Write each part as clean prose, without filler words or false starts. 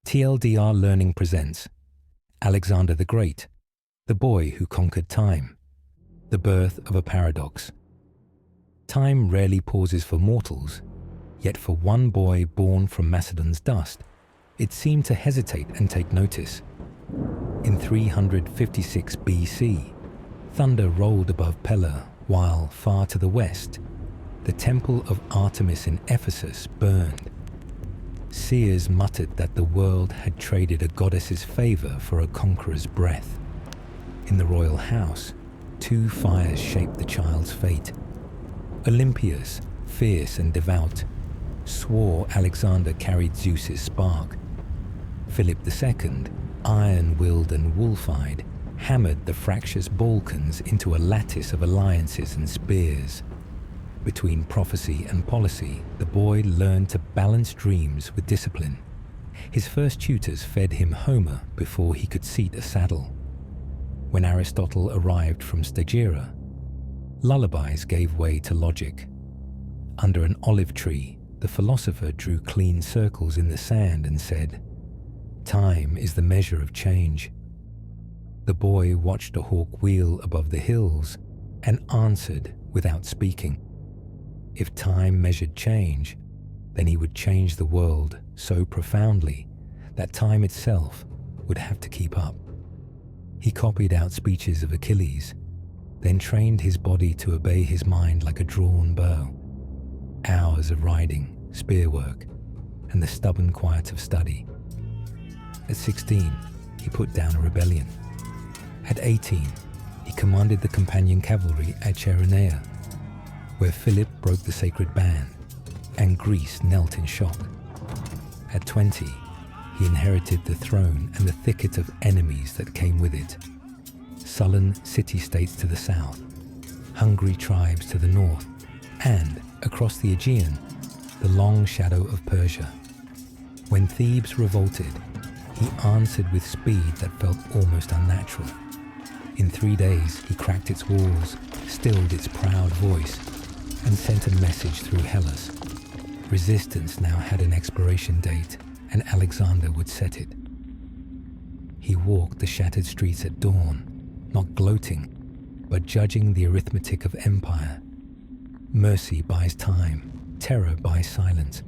TLDR Learning presents Alexander the Great, the boy who conquered time, the birth of a paradox. Time rarely pauses for mortals, yet for one boy born from Macedon's dust, it seemed to hesitate and take notice. In 356 BC, thunder rolled above Pella, while far to the west, the temple of Artemis in Ephesus burned. Seers muttered that the world had traded a goddess's favor for a conqueror's breath. In the royal house, two fires shaped the child's fate. Olympias, fierce and devout, swore Alexander carried Zeus's spark. Philip II, iron-willed and wolf-eyed, hammered the fractious Balkans into a lattice of alliances and spears. Between prophecy and policy, the boy learned to balance dreams with discipline. His first tutors fed him Homer before he could seat a saddle. When Aristotle arrived from Stagira, lullabies gave way to logic. Under an olive tree, the philosopher drew clean circles in the sand and said, "Time is the measure of change." The boy watched a hawk wheel above the hills and answered without speaking. If time measured change, then he would change the world so profoundly that time itself would have to keep up. He copied out speeches of Achilles, then trained his body to obey his mind like a drawn bow. Hours of riding, spear work, and the stubborn quiet of study. At 16, he put down a rebellion. At 18, he commanded the companion cavalry at Cheronea, where Philip broke the sacred ban, and Greece knelt in shock. At 20, he inherited the throne and the thicket of enemies that came with it. Sullen city-states to the south, hungry tribes to the north, and, across the Aegean, the long shadow of Persia. When Thebes revolted, he answered with speed that felt almost unnatural. In 3 days, he cracked its walls, stilled its proud voice, and sent a message through Hellas. Resistance now had an expiration date, and Alexander would set it. He walked the shattered streets at dawn, not gloating, but judging the arithmetic of empire. Mercy buys time, terror buys silence.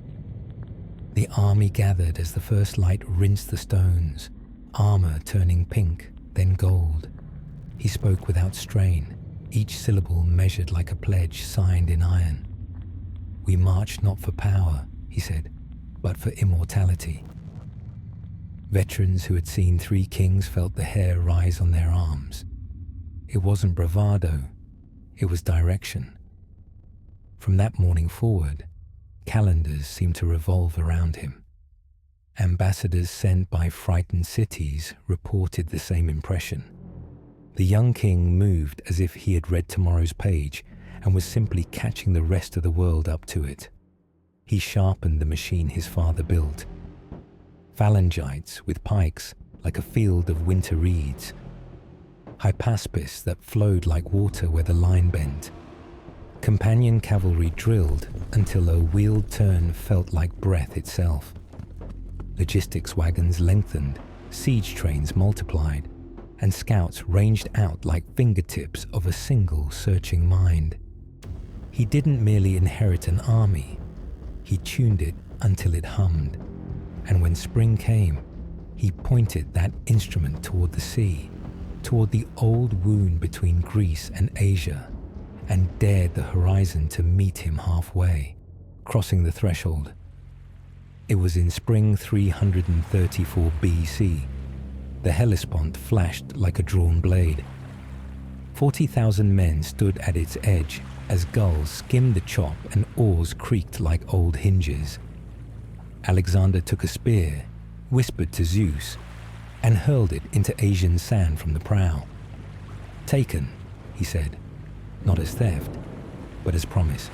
The army gathered as the first light rinsed the stones, armor turning pink, then gold. He spoke without strain, each syllable measured like a pledge signed in iron. "We march not for power," he said, "but for immortality." Veterans who had seen 3 kings felt the hair rise on their arms. It wasn't bravado, it was direction. From that morning forward, calendars seemed to revolve around him. Ambassadors sent by frightened cities reported the same impression. The young king moved as if he had read tomorrow's page and was simply catching the rest of the world up to it. He sharpened the machine his father built. Phalangites with pikes like a field of winter reeds. Hydaspes that flowed like water where the line bent. Companion cavalry drilled until a wheeled turn felt like breath itself. Logistics wagons lengthened, siege trains multiplied, and scouts ranged out like fingertips of a single searching mind. He didn't merely inherit an army, he tuned it until it hummed, and when spring came, he pointed that instrument toward the sea, toward the old wound between Greece and Asia, and dared the horizon to meet him halfway, crossing the threshold. It was in spring 334 BC. The Hellespont flashed like a drawn blade. 40,000 men stood at its edge as gulls skimmed the chop and oars creaked like old hinges. Alexander took a spear, whispered to Zeus, and hurled it into Asian sand from the prow. "Taken," he said, not as theft, but as promise.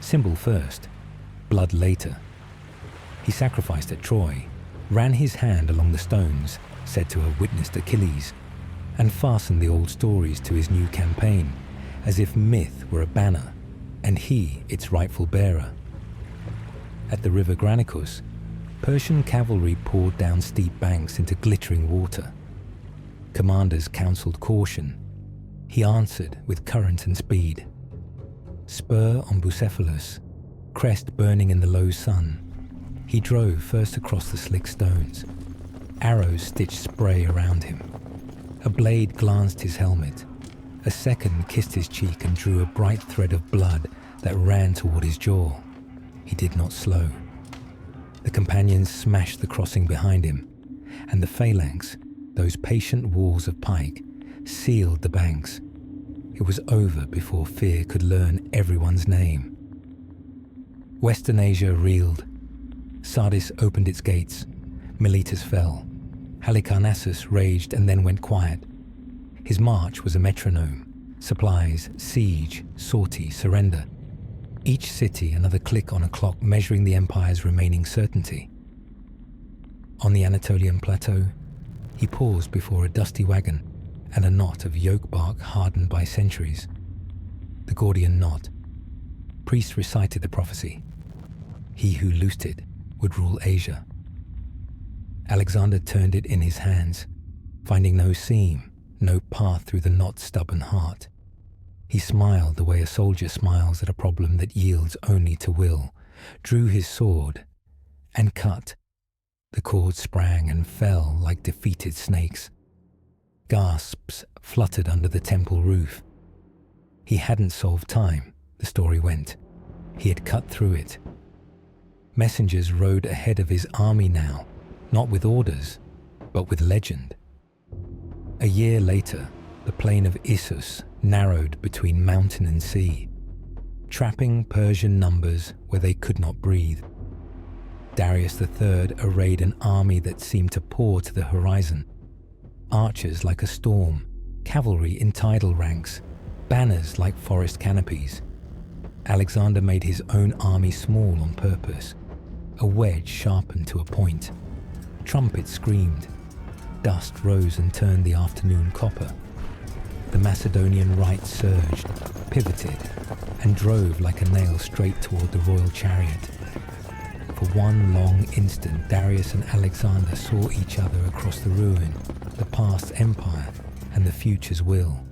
Symbol first, blood later. He sacrificed at Troy, ran his hand along the stones, said to have witnessed Achilles, and fastened the old stories to his new campaign, as if myth were a banner, and he its rightful bearer. At the river Granicus, Persian cavalry poured down steep banks into glittering water. Commanders counseled caution. He answered with current and speed. Spur on Persepolis, crest burning in the low sun, he drove first across the slick stones. Arrows stitched spray around him. A blade glanced his helmet. A second kissed his cheek and drew a bright thread of blood that ran toward his jaw. He did not slow. The companions smashed the crossing behind him, and the phalanx, those patient walls of pike, sealed the banks. It was over before fear could learn everyone's name. Western Asia reeled. Sardis opened its gates. Miletus fell. Halicarnassus raged and then went quiet. His march was a metronome. Supplies, siege, sortie, surrender. Each city another click on a clock measuring the empire's remaining certainty. On the Anatolian plateau, he paused before a dusty wagon and a knot of yoke bark hardened by centuries. The Gordian knot. Priests recited the prophecy. He who loosed it would rule Asia. Alexander turned it in his hands, finding no seam, no path through the knot's stubborn heart. He smiled the way a soldier smiles at a problem that yields only to will, drew his sword, and cut. The cord sprang and fell like defeated snakes. Gasps fluttered under the temple roof. He hadn't solved time, the story went. He had cut through it. Messengers rode ahead of his army now, not with orders, but with legend. A year later, the plain of Issus narrowed between mountain and sea, trapping Persian numbers where they could not breathe. Darius III arrayed an army that seemed to pour to the horizon. Archers like a storm, cavalry in tidal ranks, banners like forest canopies. Alexander made his own army small on purpose, a wedge sharpened to a point. Trumpets screamed. Dust rose and turned the afternoon copper. The Macedonian right surged, pivoted, and drove like a nail straight toward the royal chariot. For one long instant, Darius and Alexander saw each other across the ruin, the past's empire and the future's will.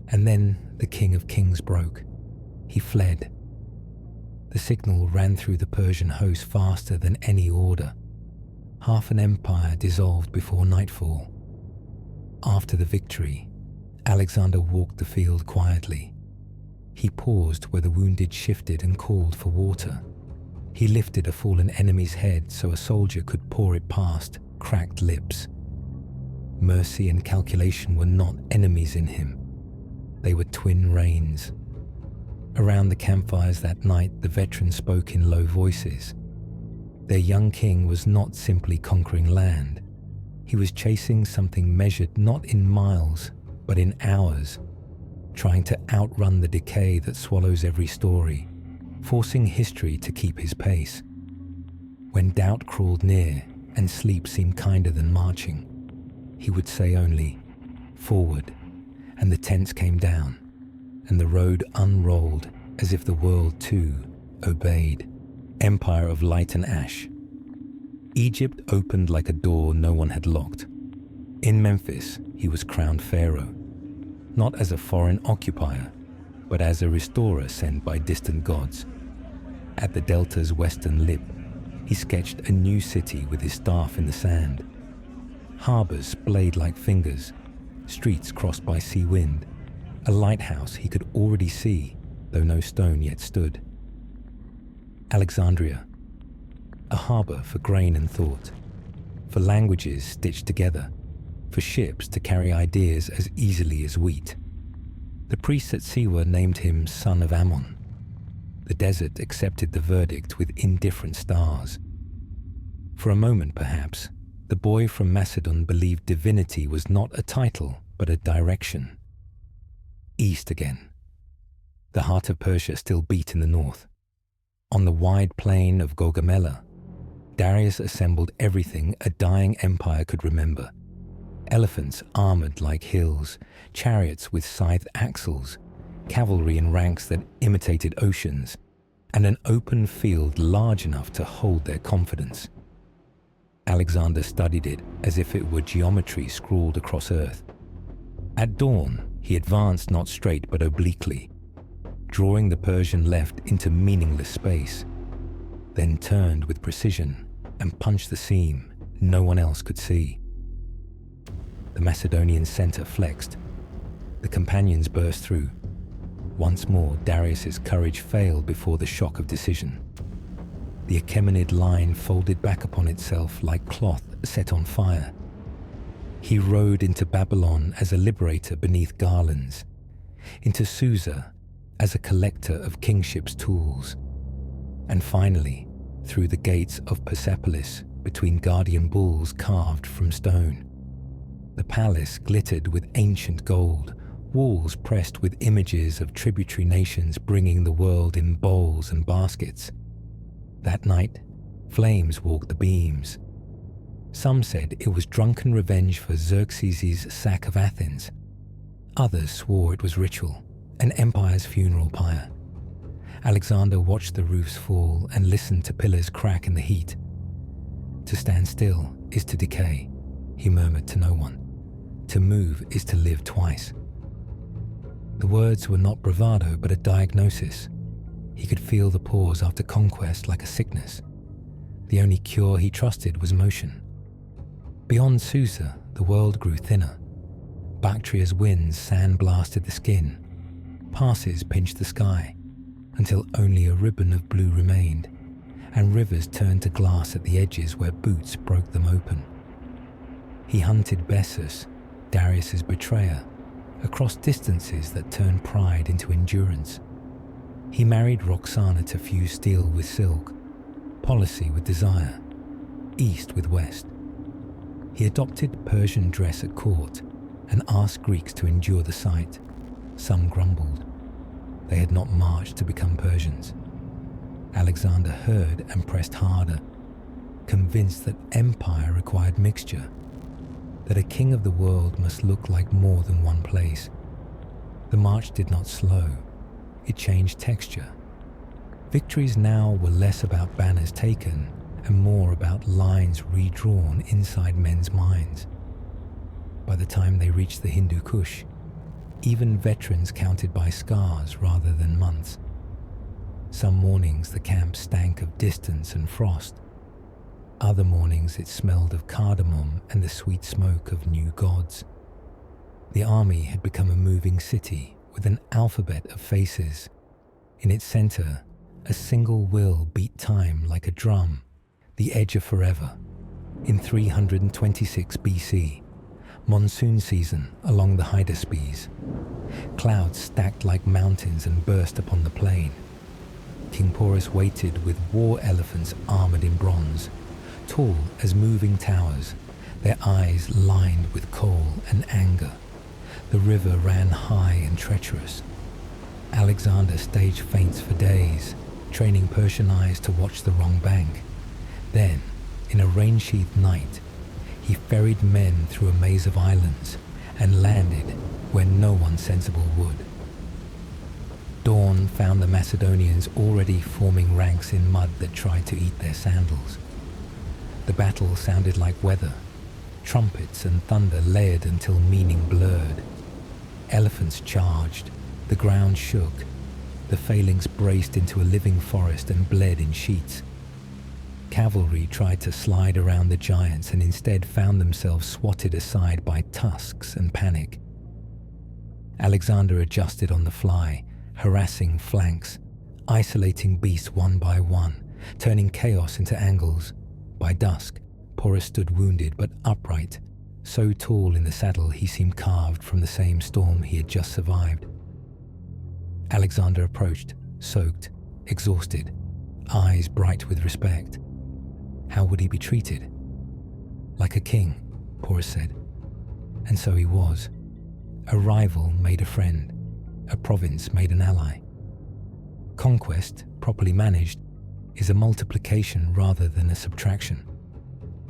And then the King of Kings broke. He fled. The signal ran through the Persian host faster than any order. Half an empire dissolved before nightfall. After the victory, Alexander walked the field quietly. He paused where the wounded shifted and called for water. He lifted a fallen enemy's head so a soldier could pour it past cracked lips. Mercy and calculation were not enemies in him. They were twin reins. Around the campfires that night, the veterans spoke in low voices. Their young king was not simply conquering land. He was chasing something measured not in miles, but in hours, trying to outrun the decay that swallows every story, forcing history to keep his pace. When doubt crawled near and sleep seemed kinder than marching, he would say only, "Forward," and the tents came down, and the road unrolled as if the world too obeyed. Empire of light and ash. Egypt opened like a door no one had locked. In Memphis, he was crowned pharaoh, not as a foreign occupier, but as a restorer sent by distant gods. At the delta's western lip, he sketched a new city with his staff in the sand. Harbors splayed like fingers, streets crossed by sea wind, a lighthouse he could already see, though no stone yet stood. Alexandria, a harbor for grain and thought, for languages stitched together, for ships to carry ideas as easily as wheat. The priests at Siwa named him Son of Ammon. The desert accepted the verdict with indifferent stars. For a moment, perhaps, the boy from Macedon believed divinity was not a title, but a direction. East again. The heart of Persia still beat in the north. On the wide plain of Gaugamela, Darius assembled everything a dying empire could remember. Elephants armored like hills, chariots with scythed axles, cavalry in ranks that imitated oceans, and an open field large enough to hold their confidence. Alexander studied it as if it were geometry scrawled across Earth. At dawn, he advanced not straight but obliquely, drawing the Persian left into meaningless space, then turned with precision and punched the seam no one else could see. The Macedonian center flexed. The companions burst through. Once more, Darius's courage failed before the shock of decision. The Achaemenid line folded back upon itself like cloth set on fire. He rode into Babylon as a liberator beneath garlands, into Susa as a collector of kingship's tools, and finally through the gates of Persepolis between guardian bulls carved from stone. The palace glittered with ancient gold, walls pressed with images of tributary nations bringing the world in bowls and baskets. That night, flames walked the beams. Some said it was drunken revenge for Xerxes' sack of Athens. Others swore it was ritual, an empire's funeral pyre. Alexander watched the roofs fall and listened to pillars crack in the heat. To stand still is to decay, he murmured to no one. To move is to live twice. The words were not bravado but a diagnosis. He could feel the pause after conquest like a sickness. The only cure he trusted was motion. Beyond Susa, the world grew thinner. Bactria's winds sandblasted the skin. Passes pinched the sky, until only a ribbon of blue remained, and rivers turned to glass at the edges where boots broke them open. He hunted Bessus, Darius's betrayer, across distances that turned pride into endurance. He married Roxana to fuse steel with silk, policy with desire, east with west. He adopted Persian dress at court and asked Greeks to endure the sight. Some grumbled. They had not marched to become Persians. Alexander heard and pressed harder, convinced that empire required mixture, that a king of the world must look like more than one place. The march did not slow. It changed texture. Victories now were less about banners taken and more about lines redrawn inside men's minds. By the time they reached the Hindu Kush, even veterans counted by scars rather than months. Some mornings the camp stank of distance and frost. Other mornings it smelled of cardamom and the sweet smoke of new gods. The army had become a moving city with an alphabet of faces. In its center, a single will beat time like a drum, the edge of forever. In 326 BC, monsoon season along the Hydaspes. Clouds stacked like mountains and burst upon the plain. King Porus waited with war elephants armored in bronze, tall as moving towers, their eyes lined with coal and anger. The river ran high and treacherous. Alexander staged feints for days, training Persian eyes to watch the wrong bank. Then, in a rain-sheathed night, he ferried men through a maze of islands and landed where no one sensible would. Dawn found the Macedonians already forming ranks in mud that tried to eat their sandals. The battle sounded like weather. Trumpets and thunder layered until meaning blurred. Elephants charged, the ground shook, the phalanx braced into a living forest and bled in sheets. Cavalry tried to slide around the giants and instead found themselves swatted aside by tusks and panic. Alexander adjusted on the fly, harassing flanks, isolating beasts one by one, turning chaos into angles. By dusk, Porus stood wounded but upright, so tall in the saddle he seemed carved from the same storm he had just survived. Alexander approached, soaked, exhausted, eyes bright with respect. How would he be treated? Like a king, Porus said. And so he was. A rival made a friend. A province made an ally. Conquest, properly managed, is a multiplication rather than a subtraction.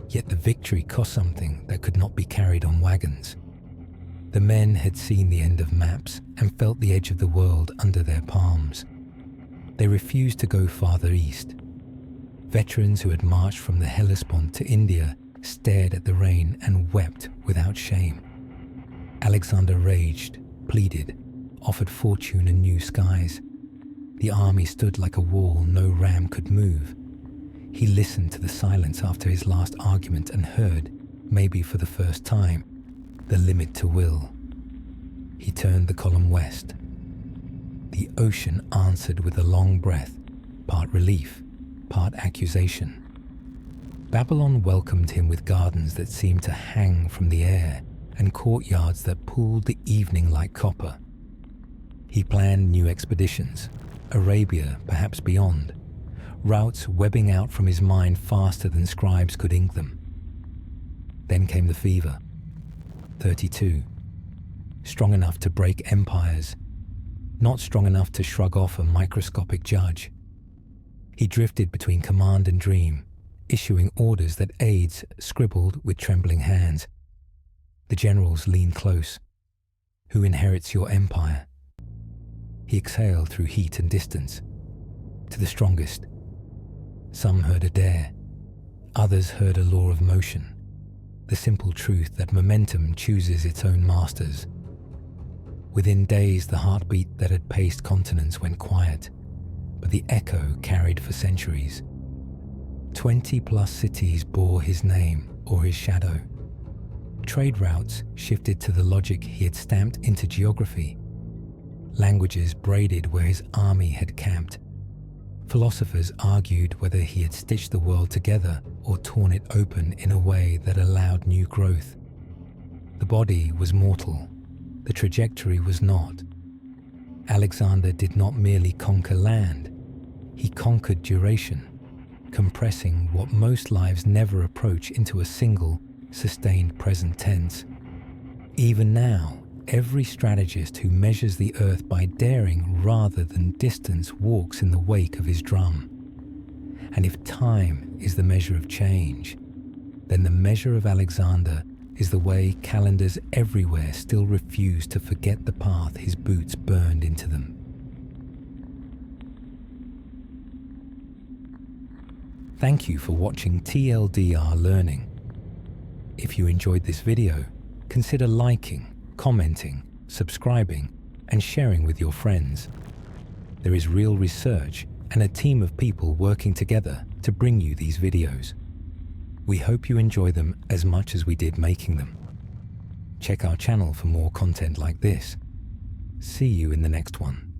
Yet the victory cost something that could not be carried on wagons. The men had seen the end of maps and felt the edge of the world under their palms. They refused to go farther east. Veterans who had marched from the Hellespont to India stared at the rain and wept without shame. Alexander raged, pleaded, offered fortune and new skies. The army stood like a wall no ram could move. He listened to the silence after his last argument and heard, maybe for the first time, the limit to will. He turned the column west. The ocean answered with a long breath, part relief, part accusation. Babylon welcomed him with gardens that seemed to hang from the air and courtyards that pooled the evening like copper. He planned new expeditions, Arabia, perhaps beyond, routes webbing out from his mind faster than scribes could ink them. Then came the fever. 32. Strong enough to break empires, not strong enough to shrug off a microscopic judge. He drifted between command and dream, issuing orders that aides scribbled with trembling hands. The generals leaned close. Who inherits your empire? He exhaled through heat and distance. To the strongest. Some heard a dare. Others heard a law of motion. The simple truth that momentum chooses its own masters. Within days, the heartbeat that had paced continents went quiet, but the echo carried for centuries. 20+ cities bore his name or his shadow. Trade routes shifted to the logic he had stamped into geography. Languages braided where his army had camped. Philosophers argued whether he had stitched the world together or torn it open in a way that allowed new growth. The body was mortal. The trajectory was not. Alexander did not merely conquer land. He conquered duration, compressing what most lives never approach into a single, sustained present tense. Even now, every strategist who measures the earth by daring rather than distance walks in the wake of his drum. And if time is the measure of change, then the measure of Alexander is the way calendars everywhere still refuse to forget the path his boots burned into them. Thank you for watching TLDR Learning. If you enjoyed this video, consider liking, commenting, subscribing, and sharing with your friends. There is real research and a team of people working together to bring you these videos. We hope you enjoy them as much as we did making them. Check our channel for more content like this. See you in the next one.